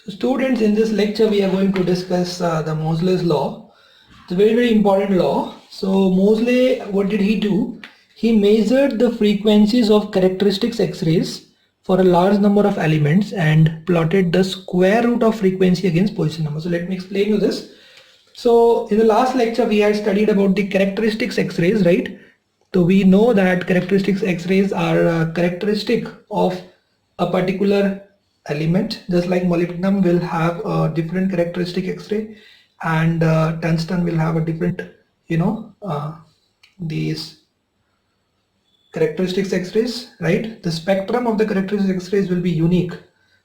So students, in this lecture we are going to discuss the Moseley's law. It's a very important law. So Moseley, what did he do? He measured the frequencies of characteristics X-rays for a large number of elements and plotted the square root of frequency against position number. So let me explain you this. So in the last lecture we had studied about the characteristics X-rays, right? So we know that characteristics X-rays are a characteristic of a particular element, just like molybdenum will have a different characteristic X-ray, and tungsten will have a different, these characteristics X-rays, right? The spectrum of the characteristics X-rays will be unique.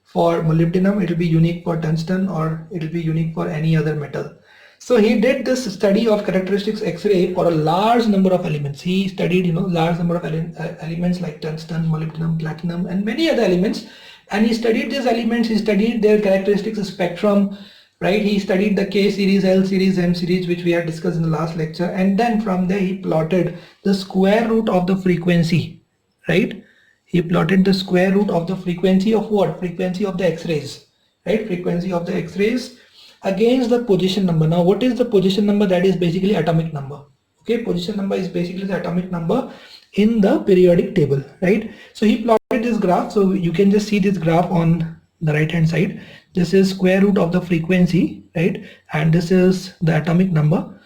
For molybdenum, it will be unique for tungsten, or it will be unique for any other metal. So he did this study of characteristics X-ray for a large number of elements. He studied, large number of elements like tungsten, molybdenum, platinum, and many other elements. And he studied these elements. He studied their characteristics spectrum, right? He studied the K series, L series, M series, which we had discussed in the last lecture. And then from there, he plotted the square root of the frequency, right? He plotted the square root of the frequency of what? Frequency of the X-rays, right? Frequency of the X-rays against the position number. Now what is the position number? That is basically atomic number. Okay, position number is basically the atomic number in the periodic table, right? So he plotted this graph. So you can just see this graph on the right hand side. This is square root of the frequency, right? And this is the atomic number.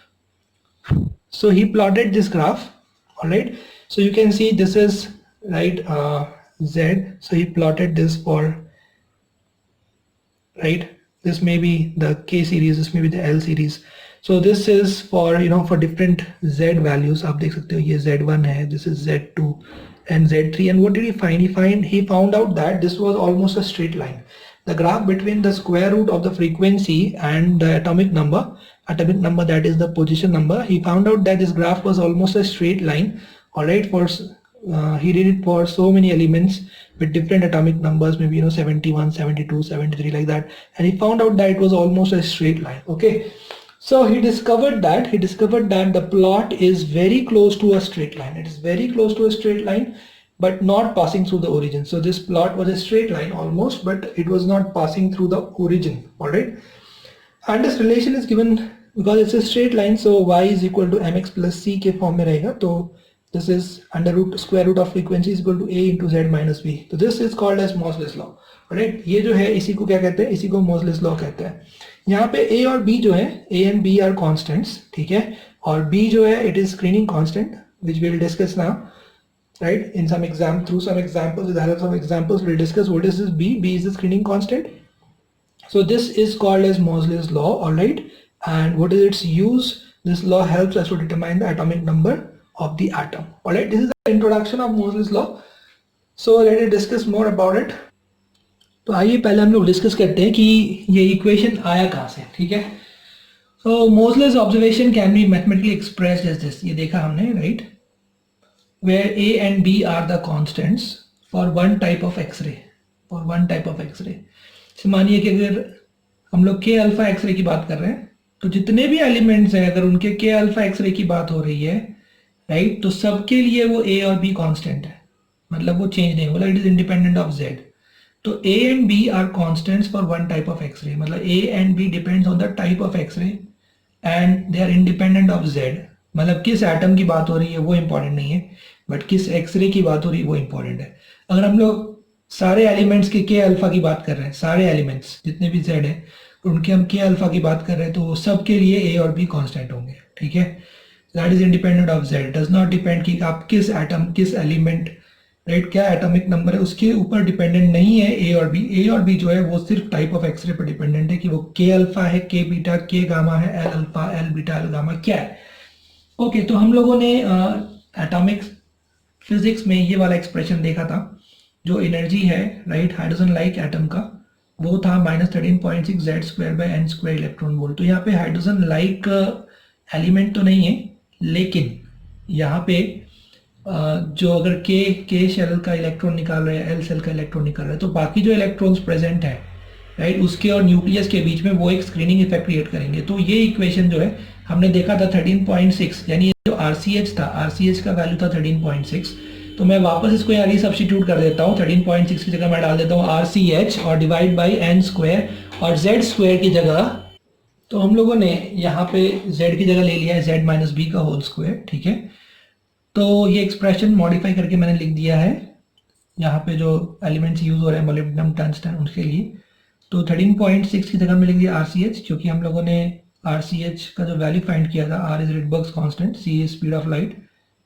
So he plotted this graph. All right, so you can see this is right Z. So he plotted this for, right, this may be the K series, this may be the L series. So this is for, for different Z values. आप देख सकते हो ये Z1 है, this is Z2 and Z3. And what did he find? He found out that this was almost a straight line. The graph between the square root of the frequency and the atomic number, that is the position number, he found out that this graph was almost a straight line. All right, he did it for so many elements with different atomic numbers, maybe 71, 72, 73, like that, and he found out that it was almost a straight line. Okay, so he discovered that the plot is very close to a straight line. It is very close to a straight line, but not passing through the origin. So this plot was a straight line almost, but it was not passing through the origin. All right, and this relation is given because it's a straight line, so y is equal to mx plus c के form में रहेगा. तो this is under root square root of frequency is equal to a into z minus b. So this is called as Moseley's law. Right, ये जो है इसी को क्या कहते हैं? इसी को Moseley's law कहते हैं. यहाँ पे a और b जो है, a and b are constants, ठीक है, और b जो है it is screening constant which we will discuss now, right? In some through some examples, with the help of examples we'll discuss what is this b. B is the screening constant. So this is called as Moseley's law. All right, and what is its use? This law helps us to determine the atomic number of the atom. All right, this is the introduction of Moseley's law. So let us discuss more about it. तो आइए पहले हम लोग discuss करते हैं कि ये equation आया कहाँ से, ठीक है. So Moseley's observation can be mathematically expressed as this. ये देखा हमने, right? Where a and b are the constants for one type of X-ray. For one type of X-ray. So मानिए कि अगर हम लोग k अल्फा X-ray की बात कर रहे हैं, तो जितने भी एलिमेंट्स हैं अगर उनके k अल्फा X-ray की बात हो रही है, राइट, तो सबके लिए वो a और b कांस्टेंट है, मतलब वो चेंज नहीं होगा, it is independent of z. तो a and b are constants for one type of X ray, मतलब a and b depends on the type of X ray and they are independent of z. मतलब किस atom की बात हो रही है वो इंपॉर्टेंट नहीं है, बट किस एक्सरे की बात हो रही है वो इंपॉर्टेंट है. अगर हम लोग सारे एलिमेंट्स के k अल्फा की बात कर रहे हैं, सारे एलिमेंट्स जितने भी z है उनके हम k अल्फा की बात कर रहे हैं, तो सबके लिए a और b कांस्टेंट होंगे, ठीक है. That is independent of z. Does not depend कि आप किस एटम, किस एलिमेंट, राइट, क्या एटॉमिक नंबर है उसके ऊपर डिपेंडेंट नहीं है a और b. a और b जो है वो सिर्फ टाइप ऑफ एक्सरे पर डिपेंडेंट है कि वो k अल्फा है, k बीटा, k गामा है, l alpha, l beta, l gamma क्या है. ओके, तो हम लोगों ने एटॉमिक फिजिक्स में ये वाला एक्सप्रेशन देखा था, जो एनर्जी है, राइट, हाइड्रोजन लाइक एटम का, वो था -13.6 z² इलेक्ट्रॉन वोल्ट. तो यहाँ पे हाइड्रोजन लाइक एलिमेंट तो नहीं है, लेकिन यहाँ पे जो अगर के शेल का इलेक्ट्रॉन निकाल रहे हैं, एल शेल का इलेक्ट्रॉन निकाल रहे हैं, तो बाकी जो इलेक्ट्रॉन्स प्रेजेंट है, राइट, उसके और न्यूक्लियस के बीच में वो एक स्क्रीनिंग इफेक्ट क्रिएट करेंगे. तो ये इक्वेशन जो है हमने देखा था 13.6, यानी जो RCH था, RCH का वैल्यू था 13.6. तो मैं वापस इसको यहाँ री सब्स्टिट्यूट कर देता हूँ. 13.6 की जगह मैं डाल देता हूँ RCH और डिवाइड बाई n² और z स्क्वायर की जगह, तो हम लोगों ने यहाँ पे z की जगह ले लिया है z माइनस बी का होल स्क्वायर, ठीक है। तो ये एक्सप्रेशन मॉडिफाई करके मैंने लिख दिया है यहाँ पे जो एलिमेंट्स यूज हो रहे हैं मोलिब्डेनम टंगस्टन उनके लिए। तो 13.6 की जगह में लिख दिया RCH, क्योंकि हम लोगों ने RCH का जो वैल्यू फाइंड किया था, R is Rydberg's constant, C is speed of light,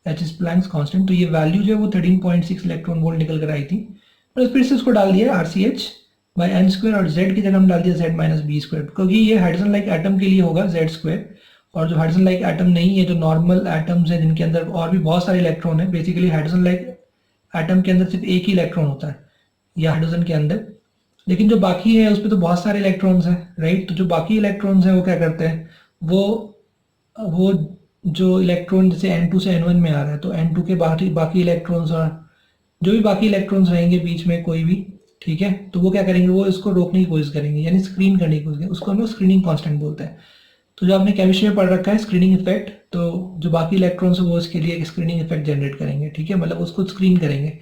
H is Planck's constant, तो ये वैल्यू जो है वो 13.6 इलेक्ट्रॉन वोल्ट निकल कर आई थी। और फिर से उसको डाल दिया RCH बाई एन स्क्वायर, और Z की जगह हम डाल दिया Z माइनस बी स्क्वायर, क्योंकि ये हाइड्रोजन लाइक एटम के लिए होगा Z स्क्वायर। और जो हाइड्रोजन लाइक एटम नहीं है, जो नॉर्मल एटम्स हैं जिनके अंदर और भी बहुत सारे इलेक्ट्रॉन है, बेसिकली हाइड्रोजन लाइक एटम के अंदर सिर्फ एक ही इलेक्ट्रॉन होता है या हाइड्रोजन के अंदर, लेकिन जो बाकी है उसपे तो बहुत सारे इलेक्ट्रॉन्स हैं, राइट। तो जो बाकी इलेक्ट्रॉन्स हैं वो क्या करते हैं, वो जो इलेक्ट्रॉन जैसे N2 से N1 में आ रहा है, तो N2 के बाकी बाकी इलेक्ट्रॉन्स और जो भी बाकी इलेक्ट्रॉन्स रहेंगे बीच में कोई भी, ठीक है, तो वो क्या करेंगे, वो इसको रोकने की कोशिश करेंगे, यानी स्क्रीन करने की कोशिश करेंगे, उसको हम लोग स्क्रीनिंग कांस्टेंट बोलते हैं। तो जो आपने केमिस्ट्री में पढ़ रखा है स्क्रीनिंग इफेक्ट, तो जो बाकी इलेक्ट्रॉन्स है वो इसके लिए एक स्क्रीनिंग इफेक्ट जनरेट करेंगे, ठीक है, मतलब उसको स्क्रीन करेंगे।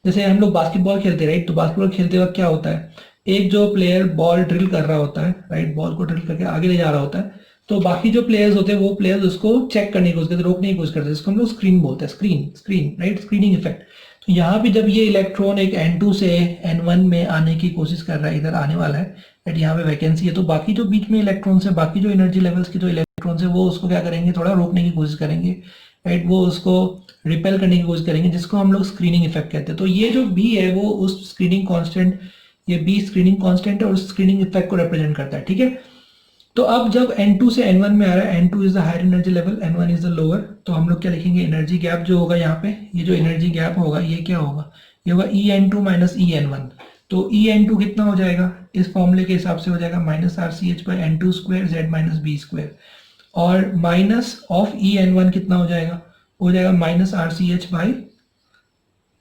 जैसे हम लोग बास्केटबॉल खेलते हैं, राइट, तो बास्केटबॉल खेलते वक्त क्या होता है, एक जो प्लेयर बॉल ड्रिल कर रहा होता है, राइट, बॉल को ड्रिल करके आगे ले जा रहा होता है, तो बाकी जो प्लेयर्स होते हैं वो प्लेयर्स उसको चेक करने की कोशिश करते, रोकने की कोशिश करते हैं, जिसको हम लोग स्क्रीन बोलते हैं, स्क्रीन, राइट, स्क्रीनिंग इफेक्ट। तो यहाँ भी जब ये इलेक्ट्रॉन एक N2 से N1 में आने की कोशिश कर रहा है, इधर आने वाला है, राइट, यहाँ पे वैकेंसी है, तो बाकी जो बीच में इलेक्ट्रॉन्स है, बाकी जो एनर्जी लेवल्स की जो इलेक्ट्रॉन्स है, वो उसको क्या करेंगे, थोड़ा रोकने की कोशिश करेंगे, राइट, वो उसको रिपेल करने की कोशिश करेंगे, जिसको हम लोग स्क्रीनिंग इफेक्ट कहते हैं। तो ये जो बी है वो उस स्क्रीनिंग कांस्टेंट, ये बी स्क्रीनिंग कांस्टेंट है और उस स्क्रीनिंग इफेक्ट को रिप्रेजेंट करता है, ठीक है। तो अब जब N2 से N1 में आ रहा है, N2 is the higher energy level, N1 is the lower, तो हम लोग क्या लिखेंगे, एनर्जी गैप जो होगा यहाँ पे, ये जो एनर्जी गैप होगा ये क्या होगा, ये होगा EN2 माइनस EN1। तो EN2 कितना हो जाएगा, इस फॉर्मूले के हिसाब से हो जाएगा minus RCH by N2 square Z minus B square, और माइनस ऑफ EN1 कितना हो जाएगा minus RCH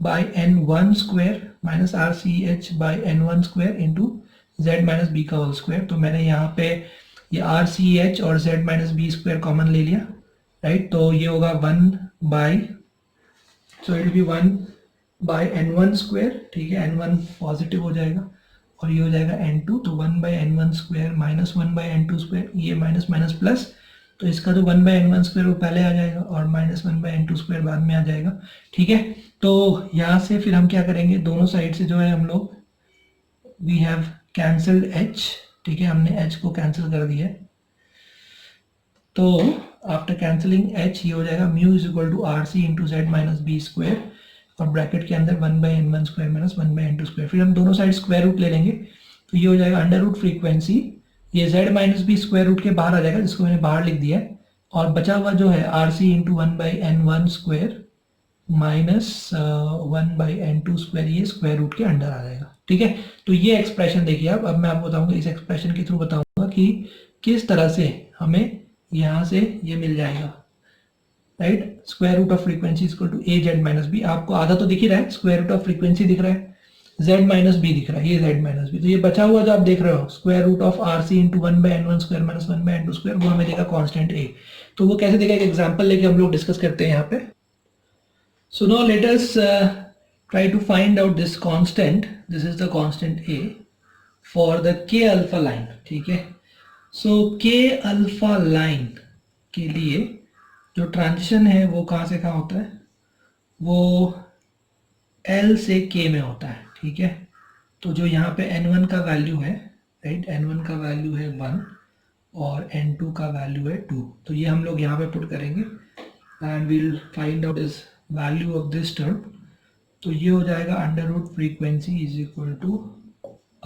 by N1 square minus RCH by N1 square into Z minus B का होल स्क्वायर। तो मैंने यहाँ पे ये RCH और Z minus B square common ले लिया, राइट, तो ये होगा 1 by, so it will be 1 by N1 square, ठीक है, N1 पॉजिटिव हो जाएगा और ये हो जाएगा N2, तो 1 by N1 square minus 1 by N2 square, ये माइनस माइनस प्लस, तो इसका जो 1 बाई N1 स्क्वायर वो पहले आ जाएगा और माइनस 1 बाई N2 स्क्वायर बाद में आ जाएगा, ठीक है। तो यहाँ से फिर हम क्या करेंगे, दोनों साइड से जो है हम लोग वी हैव कैंसल्ड H, ठीक है, हमने H को कैंसिल कर दिया। तो आफ्टर कैंसिलिंग H ये हो जाएगा mu is equal to R C into Z minus B square, और ब्रैकेट के अंदर 1 by N1 square minus 1 by N2 square, फिर हम दोनों साइड स्क्वायर रूट ले लेंगे, तो ये हो जाएगा अंडर रूट फ्रीक्वेंसी, ये Z minus B square root के बाहर आ जाएगा, जिसको मैंने बाहर लिख दिया है, और बचा हुआ जो है R C into 1 by N1 square minus 1 by N2 square, ये स्क्वायर रूट के अंडर आ जाएगा, ठीक है। तो ये एक्सप्रेशन देखिए आप, अब मैं आपको बताऊंगा, इस एक्सप्रेशन के थ्रू बताऊंगा कि किस तरह से हमें यहाँ से ये मिल जाएगा, right, square root of frequency equal to A Z minus B. आपको आधा तो दिख ही रहा है, स्क्वायर रूट ऑफ फ्रीक्वेंसी दिख रहा है, जेड माइनस बी दिख रहा है, ये जेड माइनस बी, तो ये बचा हुआ जो आप देख रहे हो square root of R C into 1 by N1 square minus 1 by N2 square, वो हमें देगा कांस्टेंट ए। तो वो कैसे देगा, एक एग्जांपल लेके हम लोग डिस्कस करते हैं यहाँ पे। So now let us try to find out this constant. This is the constant A for the K alpha line, ठीक है। So K alpha line के लिए जो ट्रांजिशन है वो कहाँ से कहाँ होता है, वो L से K में होता है, ठीक है। तो जो यहाँ पे N1 का वैल्यू है, राइट, N1 का वैल्यू है 1 और N2 का वैल्यू है 2, तो ये हम लोग यहाँ पे पुट करेंगे and we'll find out is value of this term. तो ये हो जाएगा under root frequency is equal to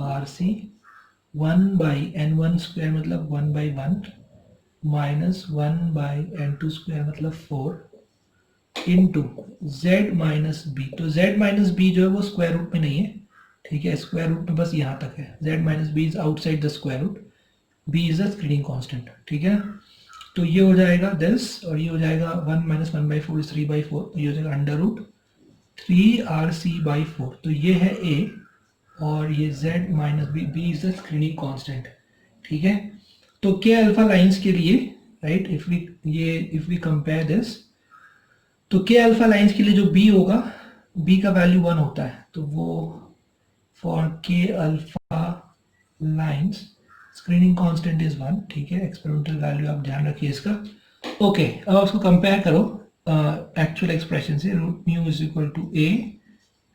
R C 1 by N1 square मतलब 1 by 1 minus 1 by N2 square मतलब 4 इंटू जेड माइनस बी। तो जेड माइनस बी जो है वो स्क्वायर रूट में नहीं है, ठीक है, स्क्वायर रूट में बस यहाँ तक है, Z minus B is outside the square root, B is the screening constant, ठीक है। तो ये हो जाएगा दिस, और ये हो जाएगा 1 माइनस 1 बाई 4 इज 3 बाई 4, तो ये हो जाएगा under root 3 R C by 4। तो ये है ए और ये z minus B, B is the screening constant, ठीक है। तो के अल्फा लाइंस के लिए, right, if we compare this, तो के अल्फा लाइंस के लिए जो बी होगा, बी का वैल्यू 1 होता है, तो वो फॉर के alpha lines screening constant is 1, ठीक है, एक्सपेरिमेंटल वैल्यू आप ध्यान रखिए इसका। ओके, अब आप उसको कंपेयर करो एक्चुअल एक्सप्रेशन से, root mu is equal to A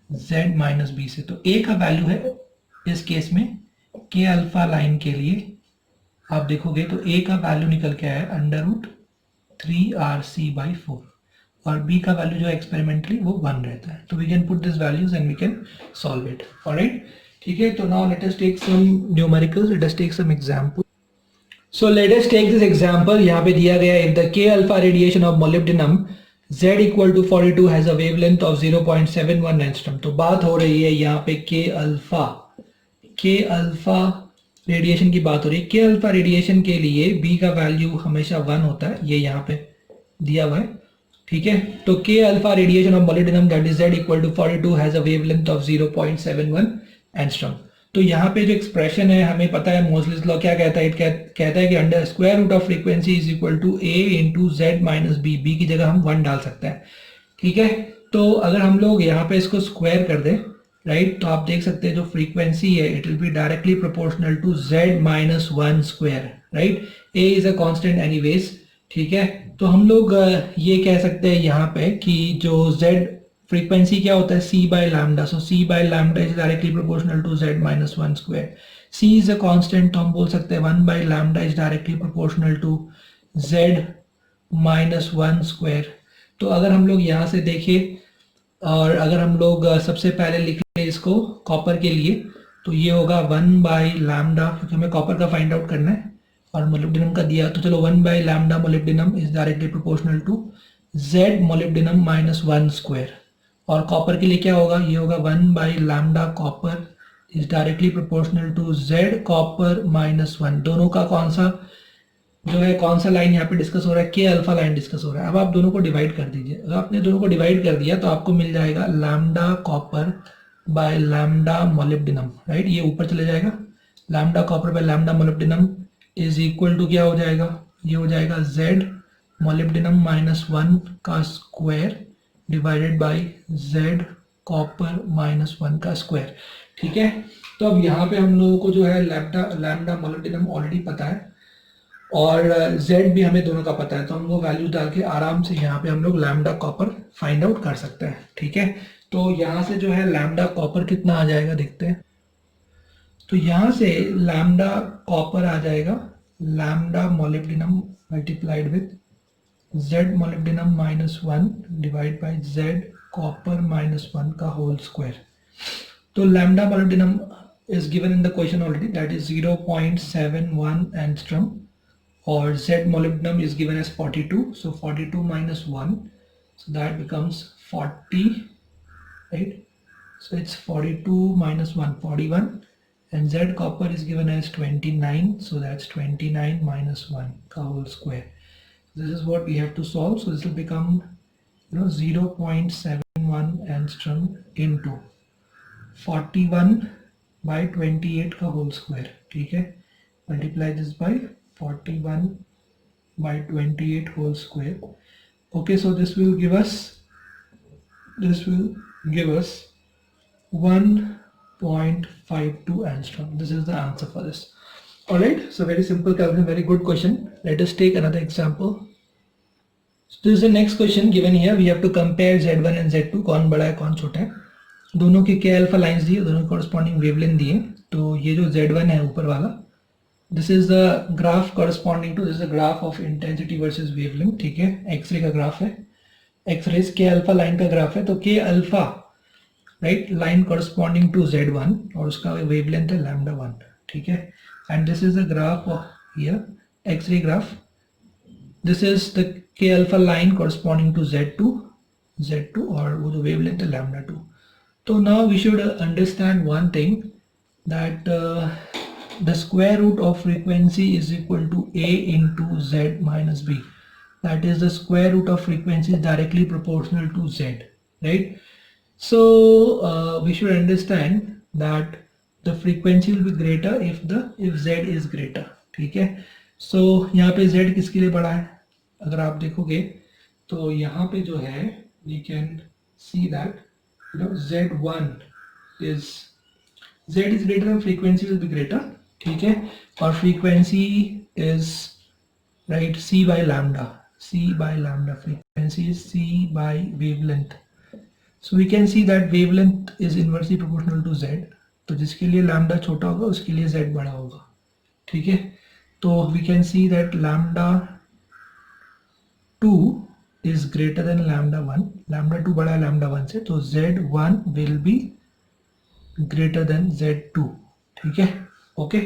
z minus B से। तो a का वैल्यू है इस केस में k अल्फा लाइन के लिए आप देखोगे तो a का वैल्यू निकल के आया अंडर रूट 3rc/4 और b का वैल्यू जो एक्सपेरिमेंटली वो 1 रहता है। तो we can put this values and we can solve it. Alright, ठीक है। तो now let us take some numericals, let us take some example. So let us take this example. यहाँ पे दिया गया if the k alpha radiation of molybdenum z equal to 42 has a wavelength of 0.71 angstrom. तो बात हो रही है यहाँ पे k अल्फा रेडिएशन की बात हो रही है। k अल्फा रेडिएशन के लिए b का वैल्यू हमेशा 1 होता है, ये यहाँ पे दिया हुआ है, ठीक है। तो k alpha radiation of molybdenum that is z equal to 42 has a wavelength of 0.71 angstrom. तो यहाँ पे जो एक्सप्रेशन है हमें पता है मोजलेस लॉ क्या कहता है, कहता है कि under square root of frequency is equal to a into Z minus B, B की जगह हम 1 डाल सकते हैं, ठीक है। तो अगर हम लोग यहाँ पे इसको स्क्वायर कर दें, राइट, तो आप देख सकते हैं जो फ्रीक्वेंसी है it will be directly proportional to z minus 1 square, right. a is a constant anyways, ठीक है। तो हम लोग ये कह सकते हैं यहाँ पे कि जो z फ्रीक्वेंसी क्या होता है c by lambda, so c by lambda is directly proportional to z minus 1 square. c is a constant, तो हम बोल सकते हैं 1 by lambda is directly proportional to z minus 1 square. तो अगर हम लोग यहाँ से देखें और अगर हम लोग सबसे पहले लिख लें इसको कॉपर के लिए, तो ये होगा 1 बाय लैम्डा, क्योंकि हमें कॉपर का फाइंड आउट करना है और मोलिब्डेनम का दिया, तो चलो 1 by lambda molybdenum is directly proportional to z molybdenum minus 1 square. और कॉपर के लिए क्या होगा, ये होगा 1 by lambda copper is directly proportional to z copper minus 1। दोनों का कौन सा जो है, कौन सा लाइन यहाँ पे डिस्कस हो रहा है, के अल्फा लाइन डिस्कस हो रहा है। अब आप दोनों को डिवाइड कर दीजिए। अगर आपने दोनों को डिवाइड कर दिया तो आपको मिल जाएगा lambda copper by lambda molybdenum, right, ये ऊपर चले जाएगा। Lambda copper by lambda molybdenum is equal to क्या हो जाएगा, ये हो जाएगा z मोलिब्डेनम माइनस 1 का square divided by z copper minus 1 का स्क्वायर, ठीक है। तो अब यहाँ पे हम लोगों को जो है लैम्डा मोलिब्डेनम ऑलरेडी पता है और z भी हमें दोनों का पता है, तो हम वो वैल्यू डाल के आराम से यहाँ पे हम लोग लैम्डा कॉपर फाइंड आउट कर सकते हैं, ठीक है। तो यहाँ से जो है लैम्डा कॉपर कितना आ जाएगा देखते हैं। तो यहाँ से लैम्डा कॉपर आ जाएगा lambda molybdenum multiplied with z molybdenum minus 1 divide by z copper minus 1 का होल स्क्वायर। तो lambda molybdenum is given in the question already, that is 0.71 angstrom, or Z molybdenum is given as 42, so 42 minus 1, so that becomes 40, right? So it's 42 minus 1, 41, and Z copper is given as 29, so that's 29 minus 1 ka whole square. This is what we have to solve, so this will become 0.71 angstrom into 41 by 28 का whole square, ठीक है। Multiply this by 41 by 28 whole square. Okay, so this will give us 1.52 angstrom. This is the answer for this. All right, so very simple calculation, very good question. Let us take another example. So this is the next question given here. We have to compare Z1 and Z2, कौन बड़ा है कौन छोटा है। दोनों के के alpha lines दिए, दोनों कॉरस्पॉन्डिंग वेवलेंथ दिए। तो ये जो Z1 है ऊपर वाला, this is the graph corresponding to, this is the graph of intensity versus wavelength, ठीक है। एक्सरे का ग्राफ है, एक्सरेज के अल्फा लाइन का ग्राफ है। तो K alpha, right, line corresponding to Z1 और उसका वेवलेंथ है लैम्डा 1, ठीक है। And this is the graph of here x ray graph, this is the K alpha line corresponding to Z2 और वो जो वेवलेंथ है lambda 2। So now we should understand one thing, that the square root of frequency is equal to a into z minus b. That is, the square root of frequency is directly proportional to z, right? So we should understand that the frequency will be greater if z is greater, ठीक है। So यहाँ पे z किसके लिए बड़ा है, अगर आप देखोगे तो यहाँ पे जो है we can see that Z1 is, Z is greater and frequency will be greater, ठीक है, और frequency is right c by lambda, frequency is c by wavelength. So we can see that wavelength is inversely proportional to z. तो जिसके लिए lambda छोटा होगा उसके लिए z बड़ा होगा, ठीक है। तो we can see that lambda 2 is greater than lambda 1, lambda 2 बड़ा है lambda 1 से, तो z1 will be greater than z2, ठीक है, ओके।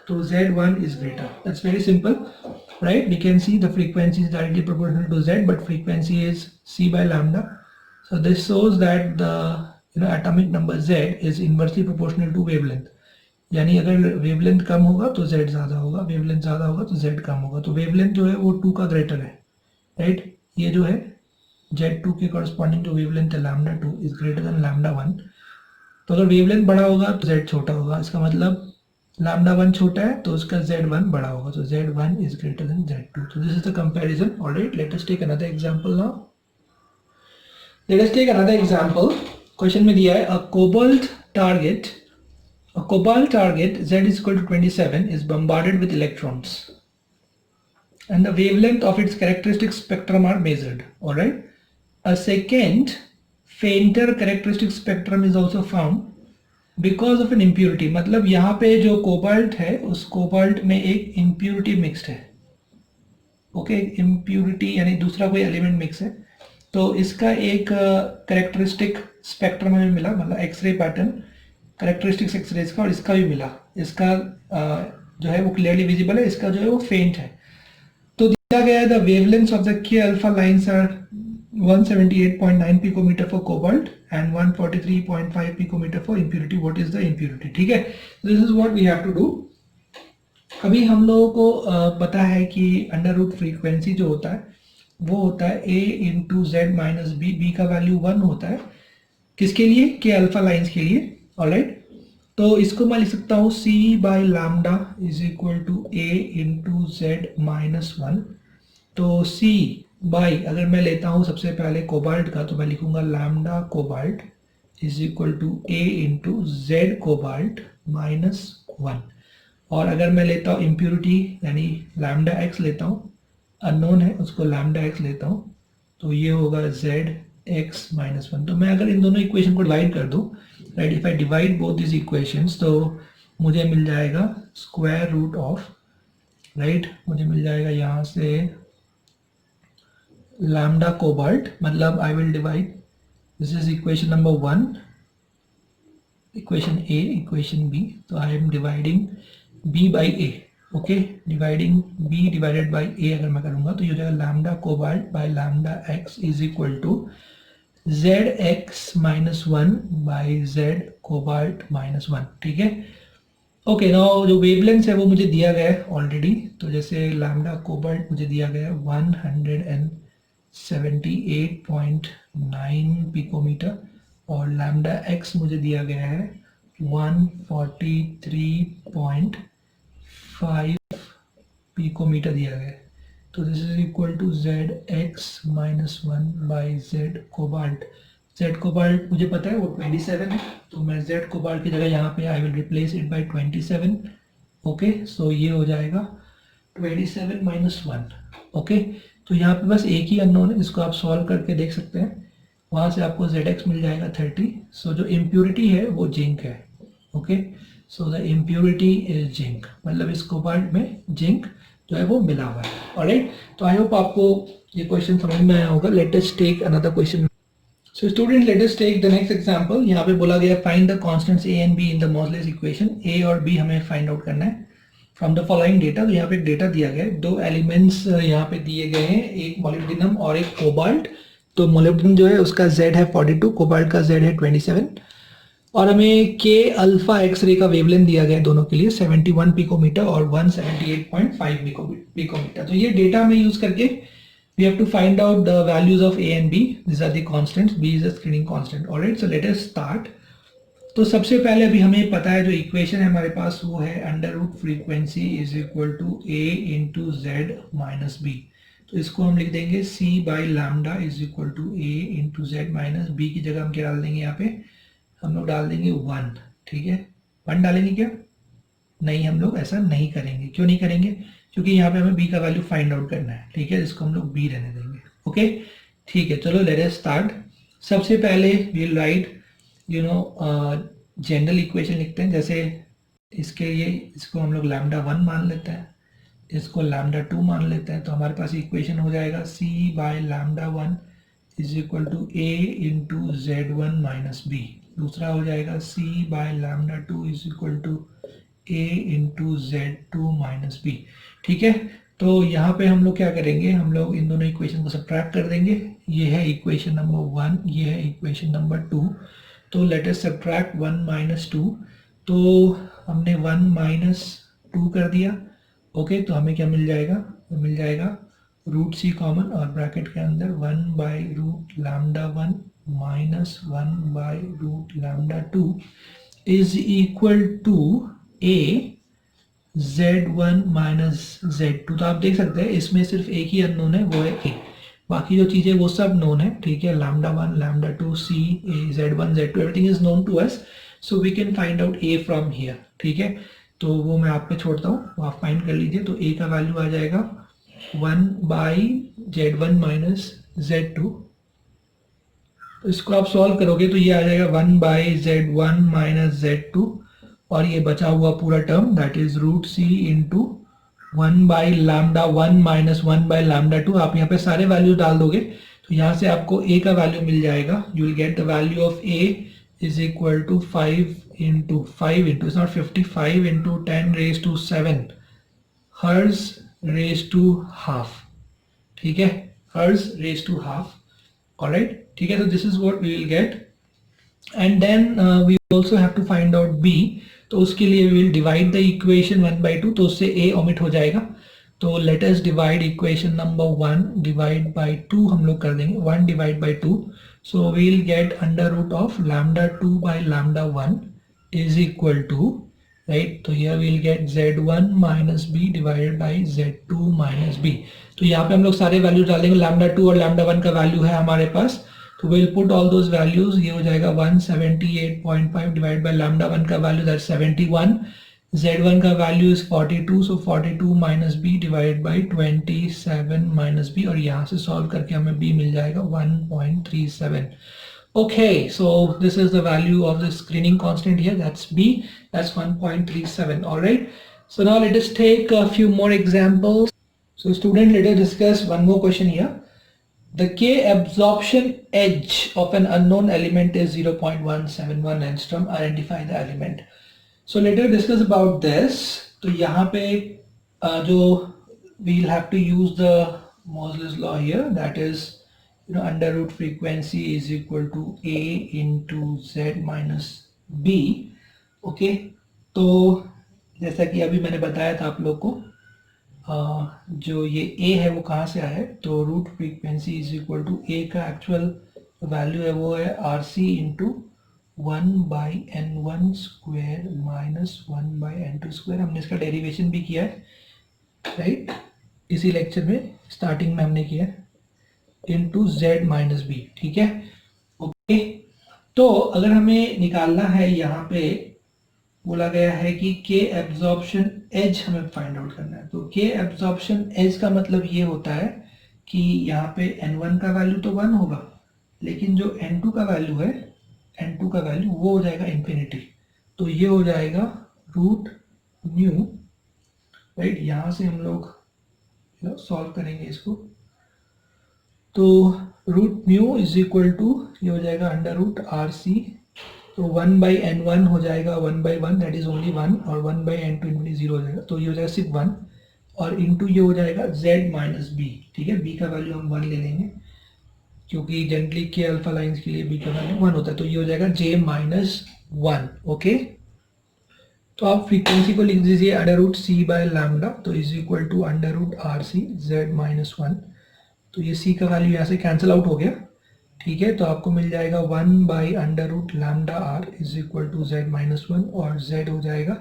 तो z1 is greater, that's very simple, right? We can see the frequency is directly proportional to z, but frequency is c by lambda. So this shows that the atomic number z is inversely proportional to wavelength. यानी अगर wavelength कम होगा तो z ज़्यादा होगा, wavelength ज़्यादा होगा तो z कम होगा। तो वेवलेंथ जो है वो 2 का ग्रेटर है, राइट। ये जो है z2 के कॉरस्पॉन्डिंग जो वेवलेंथ है lambda 2 is greater than lambda 1। तो अगर वेवलेंथ बड़ा होगा तो z छोटा होगा, इसका मतलब लैम्डा 1 छोटा है तो उसका z1 बड़ा होगा, तो z1 is greater than z2। तो this is the comparison. Alright, let us take another example now. Let us take another example. Question में दिया है a cobalt target Z is equal to 27 is bombarded with electrons and the wavelength of its characteristic spectrum are measured. All right. A second fainter characteristic spectrum is also found because of an impurity. मतलब यहाँ पे जो cobalt है उस cobalt में एक impurity mixed है, okay, impurity यानी दूसरा कोई एलिमेंट मिक्स है। तो इसका एक कैरेक्टरिस्टिक स्पेक्ट्रम हमें मिला, मतलब एक्सरे पैटर्न कैरेक्टरिस्टिक्स एक्सरेज का, और इसका भी मिला। इसका जो है वो क्लियरली विजिबल है, इसका जो है वो फेंट है। तो दिया गया है the wavelengths of the K alpha lines are 178.9 picometer for cobalt and 143.5 picometer for impurity. What is the impurity, ठीक है। This is what we have to do. अभी हम लोगों को पता है कि अंडर रूट फ्रीक्वेंसी जो होता है वो होता है a into Z minus B, B का वैल्यू 1 होता है, किसके लिए, के अल्फा लाइंस के लिए। ऑलराइट, तो इसको मैं लिख सकता हूँ c by lambda is equal to a into Z minus 1। तो c बाई, अगर मैं लेता हूँ सबसे पहले कोबाल्ट का, तो मैं लिखूंगा lambda cobalt is equal to a into Z cobalt minus 1। और अगर मैं लेता हूँ इम्प्योरिटी यानी लैम्डा एक्स लेता हूँ, अननोन है उसको लैम्डा एक्स लेता हूँ, तो ये होगा जेड एक्स माइनस 1। तो मैं अगर इन दोनों इक्वेशन को डिवाइड कर दूँ, right, if I divide both this equations, तो मुझे मिल जाएगा स्क्वायर रूट ऑफ, राइट, मुझे मिल जाएगा यहाँ से लैम्डा कोबाल्ट, मतलब I will divide, this is equation number 1, equation A, equation B, तो I am dividing b by A, okay, dividing b divided by a अगर मैं करूंगा तो ये हो जाएगा lambda cobalt by lambda X is equal to Z X minus 1 by Z cobalt minus 1, ठीक है। ओके, नाउ जो वेवलेंथ है वो मुझे दिया गया है ऑलरेडी। तो जैसे लैम्डा कोबाल्ट मुझे दिया गया है 178.9 पिकोमीटर और लैम्डा एक्स मुझे दिया गया है 143.5 पिकोमीटर दिया गया है। तो this is equal to Z X minus 1 by Z cobalt. Z cobalt मुझे पता है वो 27 है, तो मैं जेड कोबाल्ट की जगह यहाँ पे I will replace it by 27, okay. So ये हो जाएगा 27 माइनस 1, ओके। तो यहाँ पे बस एक ही अननोन है जिसको आप सॉल्व करके देख सकते हैं, वहाँ से आपको जेड एक्स मिल जाएगा 30। सो जो इम्प्योरिटी है वो जिंक है, okay. So the impurity is zinc, मतलब इस कोबाल्ट में जिंक जो है वो मिला हुआ है। ऑलराइट, तो आई होप आपको ये क्वेश्चन समझ में आया होगा। Let us take another question. So student, let us take the next example. यहाँ पे बोला गया find the constants a and b in the modulus equation. a और b हमें फाइंड आउट करना है फ्रॉम द फॉलोइंग डेटा। तो यहाँ पे एक डेटा दिया गया है, दो एलिमेंट्स यहाँ पे दिए गए हैं, एक मोलिब्डेनम और एक कोबाल्ट। तो मोलिब्डेनम जो है उसका Z है 42, कोबाल्ट का Z है 27, और हमें के अल्फा एक्स रे का वेवलेंथ दिया गया है दोनों के लिए 71 पिकोमीटर और 178.5 पिकोमीटर। तो ये डेटा में यूज करके we have to find out the values of a and b. These are the constants. b is a screening constant. Alright, so let us start. तो सबसे पहले अभी हमें पता है जो इक्वेशन है हमारे पास वो है under root frequency is equal to a into Z minus B. तो इसको हम लिख देंगे c by lambda is equal to a into Z minus B की जगह हम क्या डाल देंगे, यहाँ पे हम लोग डाल देंगे 1, ठीक है। 1 डालेंगे क्या, नहीं, हम लोग ऐसा नहीं करेंगे। क्यों नहीं करेंगे? क्योंकि यहाँ पे हमें b का वैल्यू फाइंड आउट करना है, ठीक है, जिसको हम लोग b रहने देंगे। ओके, ठीक है, चलो लेट अस स्टार्ट। सबसे पहले वील राइट जनरल इक्वेशन लिखते हैं। जैसे इसके लिए इसको हम लोग लैम्डा 1 मान लेते हैं, इसको लैम्डा 2 मान लेते हैं। तो हमारे पास इक्वेशन हो जाएगा c by lambda 1 is equal to a into z1 minus B. दूसरा हो जाएगा c by lambda 2 is equal to a into z2 minus B. ठीक है, तो यहाँ पे हम लोग क्या करेंगे, हम लोग इन दोनों इक्वेशन को सब्ट्रैक्ट कर देंगे। ये है इक्वेशन नंबर 1, ये है इक्वेशन नंबर 2। तो लेट अस सब्ट्रैक्ट 1 माइनस 2। तो हमने 1 माइनस 2 कर दिया। ओके, तो हमें क्या मिल जाएगा, मिल जाएगा रूट सी कॉमन, और ब्रैकेट के अंदर 1 by root lambda 1 minus 1 by root lambda 2 is equal to a z1 minus z2। तो आप देख सकते हैं इसमें सिर्फ एक ही अननोन है, वो है a। बाकी जो चीज़ें वो सब नोन है, ठीक है, lambda 1 lambda 2 c a z1 z2 everything is known to us, so we can find out a from here. ठीक है, तो वो मैं आप पे छोड़ता हूँ, वो आप फाइंड कर लीजिए। तो a का वैल्यू आ जाएगा 1 बाई z1 माइनस z2। तो इसको आप सॉल्व करोगे तो ये आ जाएगा 1 बाई z1 माइनस z2, और ये बचा हुआ पूरा term that is root C into 1 by lambda 1 minus 1 by lambda 2। आप यहाँ पे सारे वैल्यू डाल दोगे तो यहाँ से आपको a का वैल्यू मिल जाएगा। You will get the value of a is equal to 5 into 5 into it's not 55 into 10 raise to 7 hertz raise to half. ठीक है, हर्ज रेज टू हाफ। ऑलराइट, ठीक है, तो this is what we will get. And then we also have to find out b। तो उसके लिए we will divide the equation 1/2, तो उससे a ओमिट हो जाएगा। तो let us divide equation number 1 divide by 2 हम लोग कर देंगे, 1 divide by 2। So we will get under root of lambda 2 by lambda 1 is equal to, right, तो here we will get z1 minus b divided by z2 minus b। तो यहाँ पे हम लोग सारे वैल्यू डालेंगे, लैम्डा 2 और लैम्डा 1 का वैल्यू है हमारे पास, तो we'll put all those values। ये हो जाएगा 178.5 डिवाइड बाय लैम्डा 1 का वैल्यू दैट 71, z1 का value is 42, so 42 minus b divide by 27 minus b, और यहाँ से सॉल्व करके हमें b मिल जाएगा 1.37। Okay, so this is the value of the screening constant here, that's b, that's 1.37. all right, so now let us take a few more examples. So student, let us discuss one more question here. The K absorption edge of an unknown element is 0.171 angstrom. Identify the element. So let us discuss about this. तो यहाँ पे जो we'll have to use the Moseley's law here, that is under root frequency is equal to a into z minus b। Okay, तो जैसा कि अभी मैंने बताया था आप लोग को, जो ये a है वो कहाँ से आया है, तो root frequency is equal to a का एक्चुअल वैल्यू है वो है R C into 1 by n1 square minus 1 by n2 square. हमने इसका डेरिवेशन भी किया है, राइट, इसी लेक्चर में स्टार्टिंग में हमने किया है, इंटू जेड माइनस बी। ठीक है, ओके, तो अगर हमें निकालना है, यहाँ पे बोला गया है कि के एब्जॉर्प्शन एज हमें फाइंड आउट करना है। तो के एब्जॉर्प्शन एज का मतलब ये होता है कि यहाँ पे n1 का वैल्यू तो 1 होगा, लेकिन जो n2 का वैल्यू है, n2 का वैल्यू वो हो जाएगा इंफिनिटी। तो ये हो जाएगा रूट न्यू, राइट, यहाँ से हम लोग सॉल्व करेंगे इसको। तो root mu is equal to ये हो जाएगा अंडर रूट आर सी, तो 1 बाई n1 हो जाएगा 1 बाई 1 दैट इज ओनली 1, और 1 बाई n2 इनफिनिटी 0 हो जाएगा, तो ये हो जाएगा सिर्फ 1, और इंटू ये हो जाएगा z माइनस बी। ठीक है, b का वैल्यू हम 1 ले लेंगे क्योंकि जनरली के अल्फा लाइंस के लिए b का वैल्यू 1 होता है, तो ये हो जाएगा j माइनस 1। ओके, तो आप फ्रीक्वेंसी को लिख दीजिए under root c by lambda, तो is equal to under root R c Z minus 1। तो ये c का वैल्यू यहाँ से कैंसिल आउट हो गया। ठीक है, तो आपको मिल जाएगा 1 by under root lambda R is equal to Z minus 1, और z हो जाएगा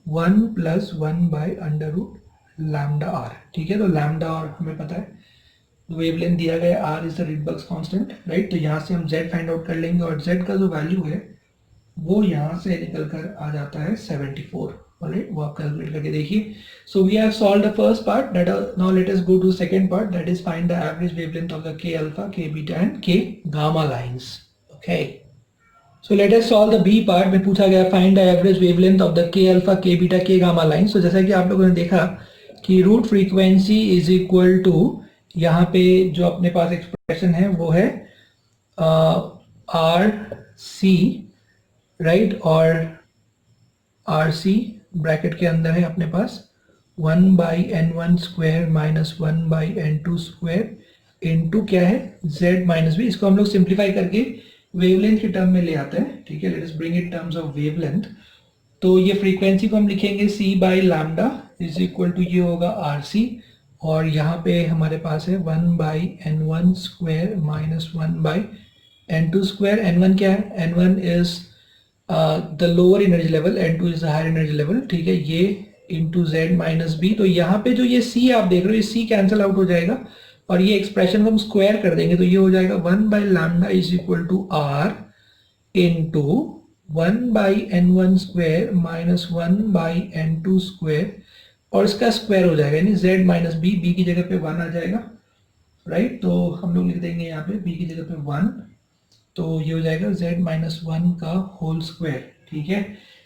1 plus 1 by under root lambda R. ठीक है, तो लैम्डा आर हमें पता है, वेवलेंथ दिया गया, R is the Rydberg's constant, right, तो यहाँ से हम z फाइंड आउट कर लेंगे, और z का जो वैल्यू है वो यहाँ से निकल कर आ जाता है 74। ऑलराइट, वो आप कैलकुलेट करके देखिए. So we have solve the first part. Now let us go to second part, that is find the average wavelength of the K alpha, K beta and K gamma lines. Okay, so let us solve the B part में पूछा गया find the average wavelength of the K alpha, K beta, K gamma line. So जैसा कि आप लोगों ने देखा कि root frequency is equal to, यहाँ पे जो अपने पास एक्सप्रेशन है वो है आर सी, राइट, और आर सी ब्रैकेट के अंदर है अपने पास 1/n1 square minus 1/n2 square into क्या है z माइनस बी. इसको हम लोग सिंप्लीफाई करके वेवलेंथ के टर्म में ले आते हैं. ठीक है, let us bring it terms of wavelength. तो ये फ्रीक्वेंसी को हम लिखेंगे c by lambda is equal to, ये होगा आर सी, और यहाँ पे हमारे पास है 1/n1 square minus 1/n2 square. n1 क्या है, n1 is the lower energy level, n2 is the higher energy level. ठीक है, ये इंटू z माइनस बी. तो यहाँ पे जो ये c आप देख रहे हो, ये c कैंसिल आउट हो जाएगा और ये एक्सप्रेशन को हम स्क्वायर कर देंगे. तो ये हो जाएगा 1/लैम्डा is equal to R into 1/n1 square minus 1/n2 square, और इसका स्क्वायर हो जाएगा यानी z माइनस बी. बी की जगह पे 1 आ जाएगा, राइट. तो हम लोग लिख देंगे यहाँ पे b की जगह पे 1, तो ये हो जाएगा z माइनस 1 का होल स्क्वायर. ठीक है,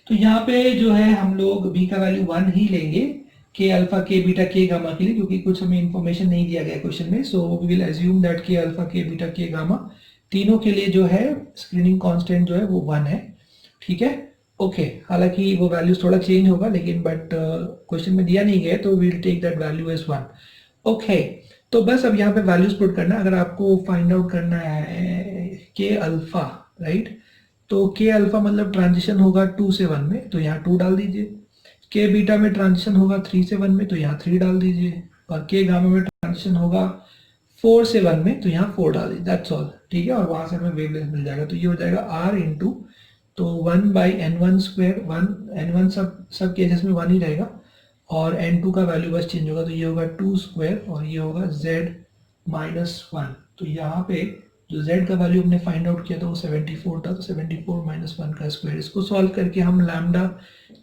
तो यहाँ पे जो है हम लोग b का वैल्यू 1 ही लेंगे के alpha, K beta, K gamma के लिए, क्योंकि कुछ हमें इंफॉर्मेशन नहीं दिया गया क्वेश्चन में. So we will assume that K alpha, K beta, K gamma तीनों के लिए जो है स्क्रीनिंग कांस्टेंट जो है वो 1 है. ठीक है, ओके. हालांकि वो वैल्यूज थोड़ा चेंज होगा, लेकिन बट क्वेश्चन में दिया नहीं गया, तो we'll take that value as 1. Okay, तो बस अब यहाँ पे वैल्यूज पुट करना. अगर आपको फाइंड आउट करना है के अल्फा, राइट, तो के अल्फा मतलब ट्रांजिशन होगा 2 से 1 में, तो यहाँ 2 डाल दीजिए. के बीटा में ट्रांजिशन होगा 3 से 1 में, तो यहाँ 3 डाल दीजिए. और के गामा में ट्रांजिशन होगा 4 से 1 में, तो यहाँ 4 डाल दीजिए. That's all. ठीक है, और वहां से हमें वेवलेंथ मिल जाएगा. तो ये हो जाएगा r इंटू, तो 1/n1 स्क्वायर, 1 n1 सब केसेस में 1 ही रहेगा, और n2 का वैल्यू बस चेंज होगा. तो ये होगा 2 स्क्वायर और ये होगा z माइनस 1. तो यहाँ पे जो z का वैल्यू हमने फाइंड आउट किया था वो 74 था, तो 74 माइनस 1 का स्क्वायर. इसको सॉल्व करके हम लैम्डा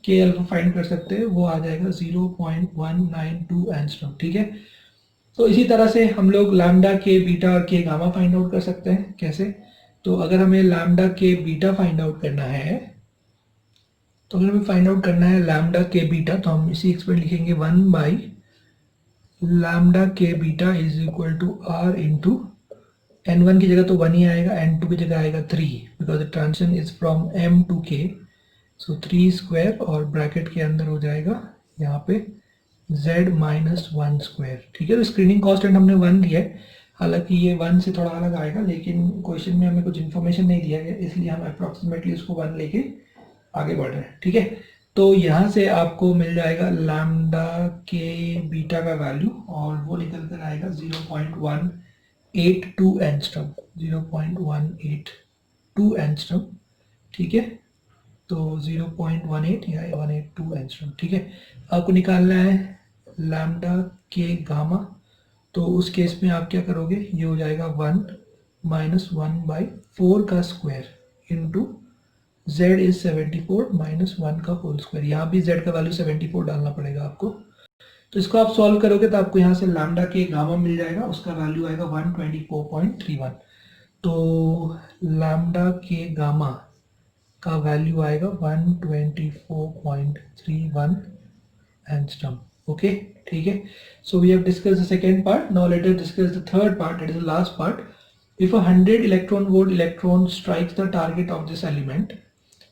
के अल्फा फाइंड कर सकते हैं, वो आ जाएगा 0.192 एंगस्ट्रॉम. ठीक है, तो इसी तरह से हम लोग लैम्डा के बीटा और के गामा फाइंड आउट कर सकते हैं. कैसे, तो अगर हमें lambda K beta find out करना है, तो अगर हमें फाइंड आउट करना है लैम्डा के बीटा, तो हम इसी एक्सप्रेशन लिखेंगे 1 lambda K beta is equal to R into n1 की जगह तो 1 ही आएगा, n2 की जगह आएगा 3, because the transition is from m to k. So 3 square और ब्रैकेट के अंदर हो जाएगा यहाँ पे z माइनस 1 स्क्वायर. ठीक है, तो स्क्रीनिंग कांस्टेंट हमने 1 दिया है. हालांकि ये 1 से थोड़ा अलग आएगा, लेकिन क्वेश्चन में हमें कुछ इन्फॉर्मेशन नहीं दिया गया, इसलिए हम अप्रॉक्सीमेटली उसको 1 लेके आगे बढ़ रहे हैं. ठीक है, तो यहाँ से आपको मिल जाएगा लैम्डा के बीटा का वैल्यू, और वो निकल कर आएगा 0.182 एंगस्ट्रॉम, 0.182 एंगस्ट्रॉम. ठीक है, तो 0.18 या 182 एंगस्ट्रॉम. ठीक है, आपको निकालना है लैम्डा के गामा. तो उस केस में आप क्या करोगे, ये हो जाएगा 1 माइनस 1/4 का square into z is 74 minus 1 का होल स्क्वायर. यहाँ भी z का वैल्यू 74 डालना पड़ेगा आपको. तो इसको आप सॉल्व करोगे तो आपको यहाँ से लैम्डा के गामा मिल जाएगा, उसका वैल्यू आएगा 124.31. तो लैम्डा के गामा का वैल्यू आएगा 124.31 एंगस्ट्रॉम. ओके, ठीक है. So we have discussed the second part. Now let us discuss the third part, that is the last part. If a 100 electron volt electron strikes the target of this element,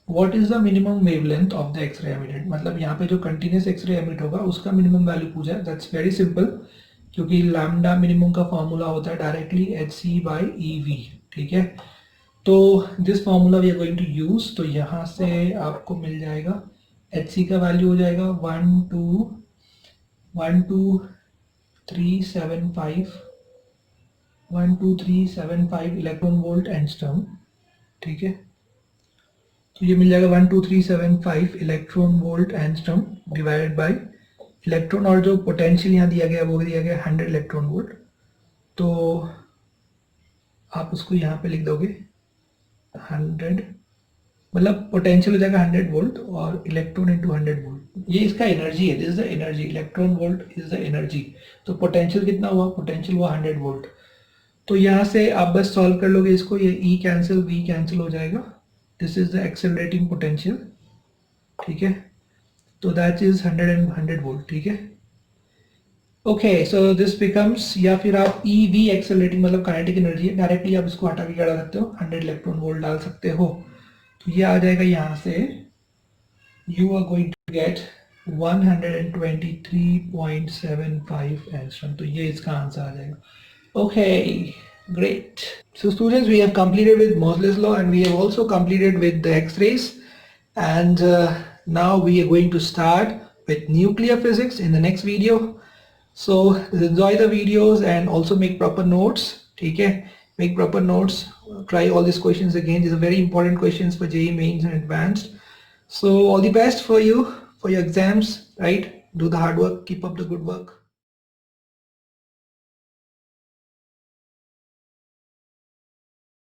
what is the minimum wavelength of the X-ray emitted? मतलब यहाँ पे जो continuous X-ray emit होगा उसका minimum value पूछा है. That's very simple, क्योंकि lambda minimum का formula होता है directly hc/ev. ठीक है, तो this formula we are going to use. तो यहाँ से आपको मिल जाएगा hc का वैल्यू हो जाएगा 12375 इलेक्ट्रॉन वोल्ट एंगस्ट्रॉम. ठीक है, तो ये मिल जाएगा 12375 electron volt angstrom divided by electron, और जो पोटेंशियल यहाँ दिया गया वो दिया गया 100 इलेक्ट्रॉन वोल्ट. तो आप उसको यहाँ पे लिख दोगे 100 मतलब पोटेंशियल हो जाएगा 100 वोल्ट और इलेक्ट्रॉन इंटू 100 वोल्ट, ये इसका एनर्जी है, this is the energy, electron volt is the energy. तो पोटेंशियल कितना हुआ, पोटेंशियल हुआ 100 वोल्ट। तो यहाँ से आप बस सॉल्व कर लोगे इसको, ये ई कैंसिल वी कैंसिल हो जाएगा, this is the accelerating potential, ठीक है। तो दैट इज 100 एंड 100 वोल्ट, ठीक है। ओके सो दिस बिकम्स, या फिर आप ई वी एक्सेलरेटिंग मतलब काइनेटिक एनर्जी है, डायरेक्टली आप इसको हटा के क्या डाल सकते हो, 100 इलेक्ट्रॉन वोल्ट डाल सकते हो। तो ये आ जाएगा यहाँ से, you are going to get 123.75 angstrom, तो ये इसका आंसर आ जाएगा। Okay, great. So students, we have completed with Moseley's law and we have also completed with the X-rays, and now we are going to start with nuclear physics in the next video. So enjoy the videos and also make proper notes, ठीक है, make proper notes, try all these questions again, these are very important questions for JEE mains and advanced. So all the best for you for your exams, right? Do the hard work, keep up the good work.